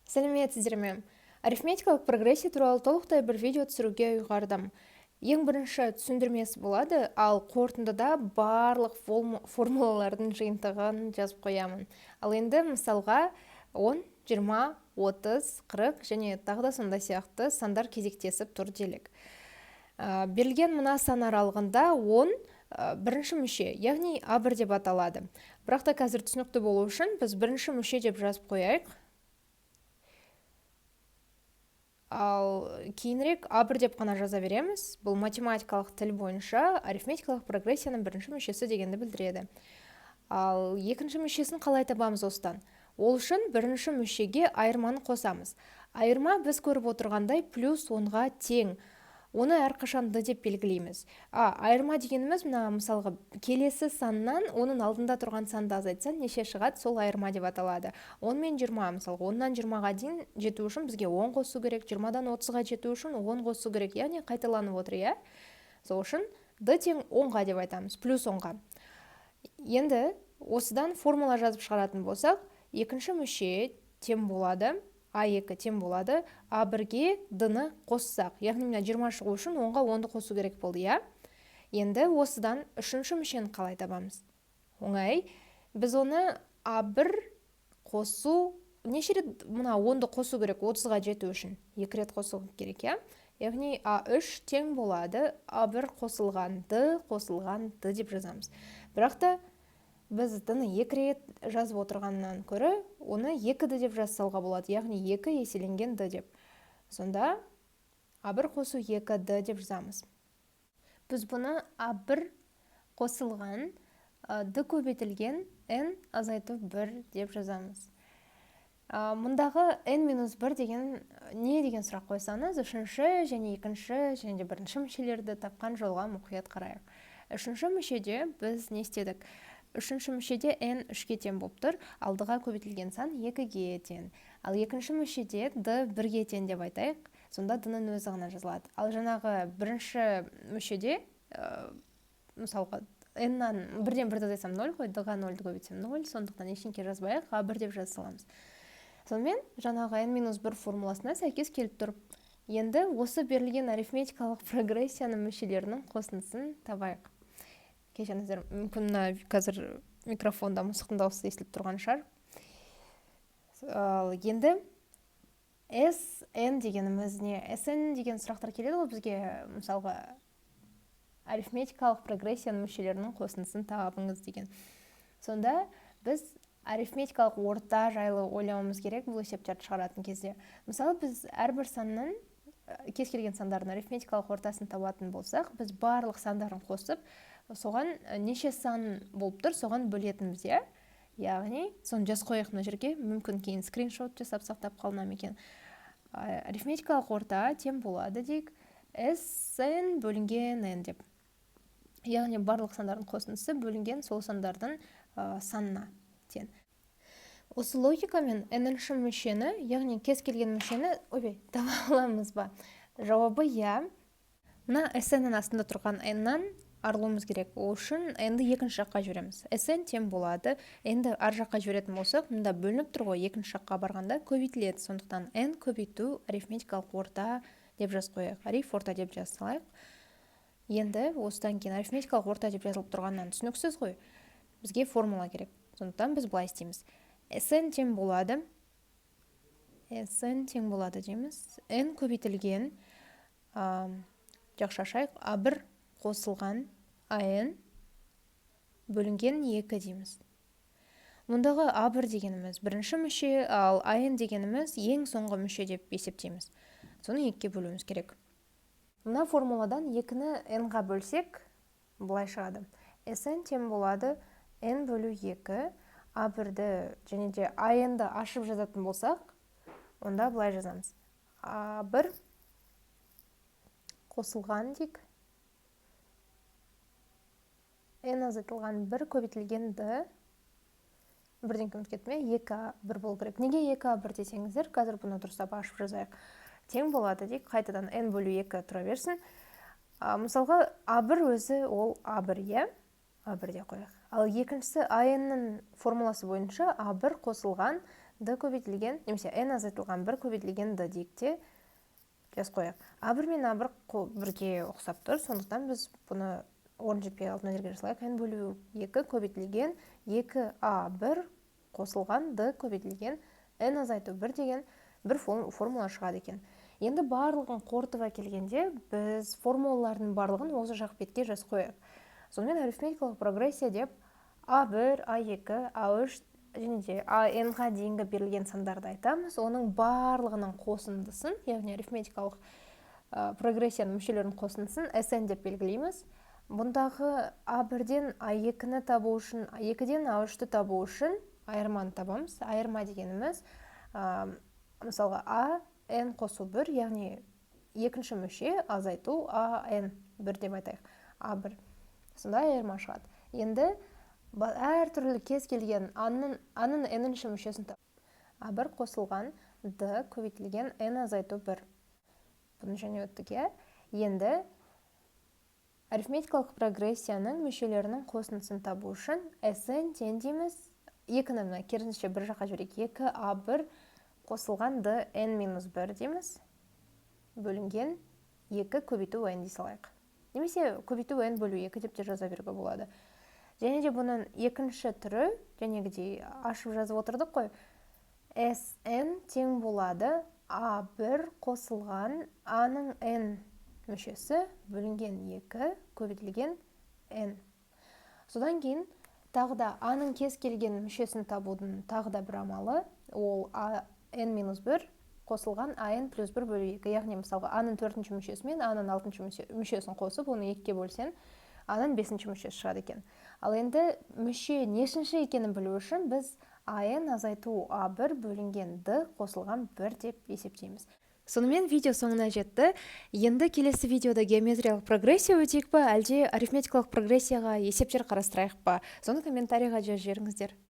Сәлеметсіздер ме? Арифметикалық прогрессия туралы толықтай бір видео түсіруге ұйғардым. Ең бірінші түсіндірмесі болады, ал қорытындыда барлық формулалардың жиынтығын жазып қоямын. Ал енді мысалға 10, 20, 30, 40 және тағы да сондай сияқты сандар кезектесіп тұр делік. Берілген мына сан аралығында 10 бірінші мүше, яғни А1 деп аталады. Бірақ та қазір түсінікті болу үшін біз бірінші мүше деп жазып қояйық. Ал кейінірек А1 деп қана жаза береміз. Бұл математикалық тіл бойынша арифметикалық прогрессияның бірінші мүшесі дегенді білдіреді. Ал екінші мүшесін қалай табамыз осыдан? Ол үшін бірінші мүшеге айырманы қосамыз. Айырма біз көріп отырғандай плюс 10-ға тең. Оны әрқашан д деп белгілейміз. Айырма дегеніміз мына мысалға келесі саннан оның алдында тұрған санды азайтсаң неше шығады, сол айырма деп аталады. 10 мен 20, мысалға 10-нан 20-ға дейін жету үшін бізге 10 қосу керек, 20-дан 30-ға жету үшін 10 қосу керек, яғни қайталанып отыр, иә? Сол үшін д тең 10-ға деп айтамыз, плюс 10-ға. Енді осыдан формула жазып шығаратын болсақ, екінші мүше тең болады, А2 тең болады, А1-ге д-ны қоссақ, яғни мына 20 шығу үшін 10-ға 10-ды қосу керек болды, иә? Енді осыдан үшінші мүшені қалай табамыз? Оңай, біз оны А1 қосу, неше рет мына 10-ды қосу керек 30-ға жету үшін? 2 рет қосу керек, иә? Яғни А3 тең болады, А1 қосылған д деп жазамыз. Бірақ та біз д-ны 2 рет жазып отырғаннан көрі, оны 2-ді деп жазсалға болады, яғни 2 еселенген д деп. Сонда А1 қосу 2д деп жазамыз. Біз бұны А1 қосылған д көбейтілген n азайту 1 деп жазамыз. Мұндағы n-1 деген не деген сұрақ қойсаңыз, үшінші және екінші және бірінші мүшелерді тапқан жолға мұқият қарайық. Үшінші мүшеде біз не істедік? Үшінші мүшеде n 3-ге тең болып тұр, алдыға көбейтілген сан 2-ге тең. Ал екінші мүшеде d 1-ге тең деп айтайық, сонда d-ның өзі ғана жазылады. Ал жаңағы бірінші мүшеде, мысалға, n-нан 1-ден 1-ді десем 0 қой, d-ға 0-ді көбейтсем 0, сондықтан ешнеге жазбайық, А1 деп жазсаламыз. Сонымен жаңағы n-1 формуласына сәйкес келіп тұр. Енді осы берілген арифметикалық прогрессияның мүшелерінің қосындысын табайық. Кешіріңіздер, мүмкін қазір микрофонда мысықтың дауысы естіліп тұрған шығар. Енді Sn дегеніміз не? Sn деген сұрақтар келеді ғой бізге, мысалға арифметикалық прогрессияның мүшелерінің қосындысын табыңыз деген. Сонда біз арифметикалық орта жайлы ойлауымыз керек бұл есептерді шығаратын кезде. Мысалы біз әрбір санның кез келген сандардың арифметикалық ортасын табатын болсақ, біз барлық сандарын қосып, соған неше сан болып тұр, соған бөлетінбіз, иә? Яғни, соны жазып қояйық мына жерге, мүмкін кейін скриншот жасап сақтап қалынам екен. Арифметикалық орта тең болады дейік, Sn бөлінген n деп. Яғни барлық сандардың қосындысы бөлінген сол сандардың санына тең. Осы логикамен n-ші мүшені, яғни кез келген мүшені, таба аламыз ба? Жауабы иә. Мына Sn-нің астында тұрған n-нан арылуымыз керек. Ол үшін n-ді екінші жаққа жібереміз. Sn тең болады. n-ді ар жаққа жіберетін болсақ, мұнда бөлініп тұр ғой, екінші жаққа барғанда көбейтіледі. Сондықтан n көбейту арифметикалық орта деп жазып қояйық. Ариф орта деп жазсалайық. Енді осыдан кейін арифметикалық орта деп жазылып тұрғаннан түсініксіз ғой. Бізге формула керек. Сондықтан біз былай істейміз. Sn тең болады. Sn тең болады дейміз. n көбейтілген жақшашайық A1 қосылған AN бөлінген 2 дейміз. Мұндағы A1 дегеніміз бірінші мүше, ал AN дегеніміз ең соңғы мүше деп есептейміз. Соны 2-ге бөлуіміз керек. Мына формуладан 2-ні n-ға бөлсек, бұлай шығады. Sn тең болады n бөлу 2, A1-ді және де AN-ді ашып жазатын болсақ, онда бұлай жазамыз. A1 қосылған дейік. n азайтылған 1 көбейтілген d. Бірден кім кетме? 2A1 болу керек. Неге 2A1 десеңіздер, қазір бұны дұрыстап ашып жазайық. Тең болады дейік, қайтадан n бөлу 2 тұра берсін. Мысалға A1 өзі ол A1, е? A1 де қояйық. Ал екіншісі AN-нің формуласы бойынша A1 қосылған д көбейтілген, немесе n азайтылған 1 көбейтілген д дейік те жазып қояйық. А1 мен А1 бірге ұқсап тұр, сондықтан біз бұны орын жетпей алтын жерге жасалайық. n бөлу 2 көбейтілген 2А1 қосылған д көбейтілген n азайту 1 деген бір формула шығады екен. Енді барлығын қорытып әкелгенде біз формулалардың барлығын осы жақ бетке жазып қояйық. Сонымен арифметикалық прогрессия деп А1, А2, А3 және де АН-ға дейінгі берілген сандарды айтамыз. Оның барлығының қосындысын, яғни арифметикалық прогрессияның мүшелерінің қосындысын SN деп белгілейміз. Бұндағы А1-ден А2-ні табу үшін, А2-ден А3-ті табу үшін айырманы табамыз. Айырма дегеніміз, мысалға АН қосу 1, яғни екінші мүше азайту АН 1 деп айтайық. А1. Сонда айырма шығады. Енді әр түрлі кез келген А-ның n-ші мүшесін табу. А1 қосылған д көбейтілген n азайту 1. Бұны және өттік, е? Енді арифметикалық прогрессияның мүшелерінің қосындысын табу үшін SN тең дейміз. Екіні керісінше бір жаққа жіберейік. 2А1 қосылған д n-1 дейміз. Бөлінген 2 көбейту n дей салайық. Немесе көбейту n бөлу 2 деп те жаза беруге болады. Және де бұның екінші түрі, жәнегідей ашып жазып отырдық қой. SN тең болады А1 қосылған А-ның n мүшесі бөлінген 2 көбейтілген n. Содан кейін тағы да А-ның кез келген мүшесін табудың тағы да бір амалы, ол n-1 қосылған АН плюс 1 бөлу 2. Яғни мысалға А-ның 4-ші мүшесі мен А-ның 6-ші мүшесін қосып, оны 2-ге бөлсен, А-ның 5-ші мүшесі шығады екен. Ал енді мүше нешінші екенін білу үшін біз АН азайту А1 бөлінген д қосылған 1 деп есептейміз. Сонымен видео соңына жетті. Енді келесі видеода геометриялық прогрессия өтейік па, әлде арифметикалық прогрессияға есептер қарастырайық па? Соны комментарийға жазып жіберіңіздер.